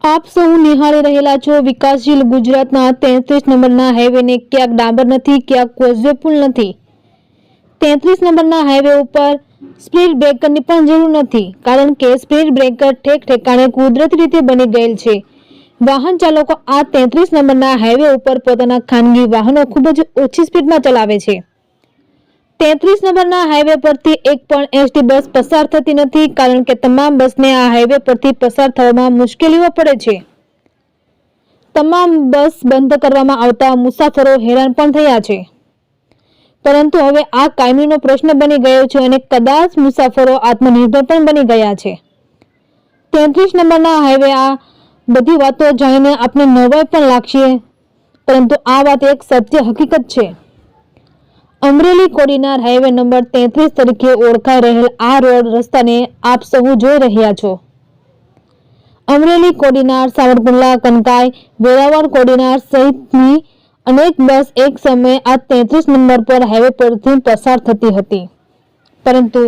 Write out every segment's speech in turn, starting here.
આપ સૌ નિહાળી રહેલા છો વિકાસશીલ ગુજરાતના 33 નંબરના હાઈવેને ક્યાંક ડામર નથી, ક્યાંક કોઝવે પુલ નથી। 33 નંબરના હાઈવે ઉપર સ્પીડ બ્રેકરની પણ જરૂર નથી, કારણ કે સ્પીડ બ્રેકર ઠેક ઠેકાણે કુદરતી રીતે બની ગયેલ છે। વાહન ચાલકો આ 33 નંબરના હાઈવે ઉપર પોતાના ખાનગી વાહનો ખૂબ જ ઓછી સ્પીડમાં ચલાવે છે। 33 નંબરના હાઈવે પરથી એક પણ એસટી બસ પસાર થતી નથી, કારણ કે તમામ બસને આ હાઈવે પરથી પસાર થવામાં મુશ્કેલીઓ પડે છે। તમામ બસ બંધ કરવામાં આવતા મુસાફરો હેરાન પણ થયા છે, પરંતુ હવે આ કાયમીનો પ્રશ્ન બની ગયો છે અને કદાચ મુસાફરો આત્મનિર્ભર પણ બની ગયા છે। 33 નંબરના હાઈવે આ બધી વાતો જાણીને આપને નવાઈ પણ લાગશે, પરંતુ આ વાત એક સત્ય હકીકત છે। અમરેલી કોડીનાર હાઈવે નંબર 33 તરીકે ઓળખાઈ રહેલ આ રોડ રસ્તાને આપ સૌ જોઈ રહ્યા છો। અમરેલી કોડીનાર, સાવરકુંડલા, કનકાઈ, વેરાવળ કોડીનાર સહિતની અનેક બસ એક સમયે આ 33 નંબર પર હાઈવે પરથી પસાર થતી હતી, પરંતુ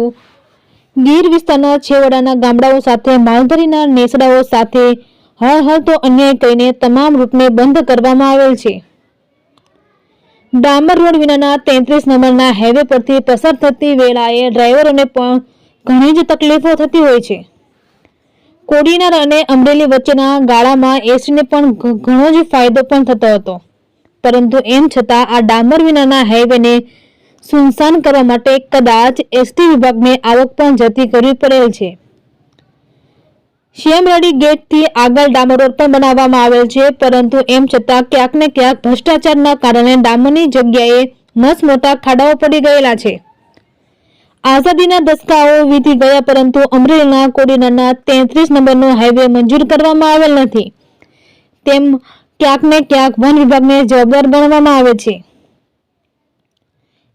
ગીર વિસ્તારના છેવાડાના ગામડાઓ સાથે માલધારીના નેસડાઓ સાથે હળ તો અન્યાય કરીને તમામ રૂટને બંધ કરવામાં આવેલ છે। ડામર રોડ વિનાના 33 નંબરના હાઈવે પરથી પસાર થતી વેળાએ ડ્રાઈવરોને પણ ઘણી જ તકલીફો થતી હોય છે। કોડીનાર અને અમરેલી વચ્ચેના ગાળામાં એસટીને પણ ઘણો જ ફાયદો પણ થતો હતો, પરંતુ એમ છતાં આ ડામર વિનાના હાઈવેને સુનસાન કરવા માટે કદાચ એસટી વિભાગને આવક પણ જતી કરવી પડેલ છે। શેમરડી ગેટથી આગળ ડામર રોડ પણ બનાવવામાં આવેલ છે, પરંતુ એમ છતાં ક્યાંક ને ક્યાંક ભ્રષ્ટાચારના કારણે ડામરની જગ્યાએ મસમોટા ખાડાઓ પડી ગયેલા છે। આઝાદીના દસકાઓ વીતી ગયા, પરંતુ અમરેલીના કોડીનારના 33 નંબરનો હાઈવે મંજૂર કરવામાં આવેલ નથી, તેમ ક્યાંક ને ક્યાંક વન વિભાગને જવાબદાર ગણવામાં આવે છે।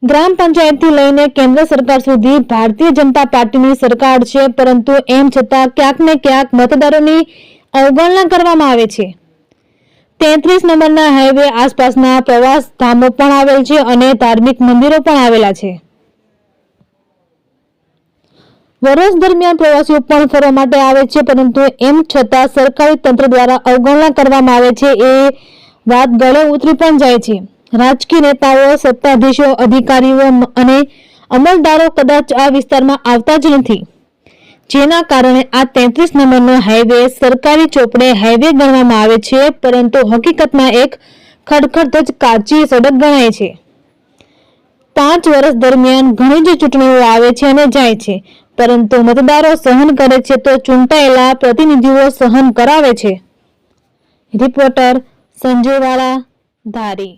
ગ્રામ પંચાયતથી લઈને કેન્દ્ર સરકાર સુધી ભારતીય જનતા પાર્ટીની સરકાર છે, પરંતુ એમ છતાં ક્યાંક ને ક્યાંક મતદારોની અવગણના કરવામાં આવે છે। 33 નંબરના હાઈવે આસપાસના પ્રવાસ ધામો પણ આવેલ છે અને ધાર્મિક મંદિરો પણ આવેલા છે। વર્ષ દરમિયાન પ્રવાસીઓ પણ ફરવા માટે આવે છે, પરંતુ એમ છતાં સરકારી તંત્ર દ્વારા અવગણના કરવામાં આવે છે એ વાત ગળે ઉતરી પણ જાય છે। રાજકીય નેતાઓ, સત્તાધીશો, અધિકારીઓ અને અમલદારો કદાચ આ વિસ્તારમાં આવતા જ નથી, જેના કારણે આ 33 નંબરનો હાઈવે સરકારી ચોપડે હાઈવે ગણવામાં આવે છે, પરંતુ હકીકતમાં એક ખડખડ જ કાચી સડક ગણાય છે। 5 વર્ષ દરમિયાન ઘણી જ ચૂંટણીઓ આવે છે અને જાય છે, પરંતુ મતદારો સહન કરે છે તો ચૂંટાયેલા પ્રતિનિધિઓ સહન કરાવે છે। રિપોર્ટર સંજય વાળા, ધારી।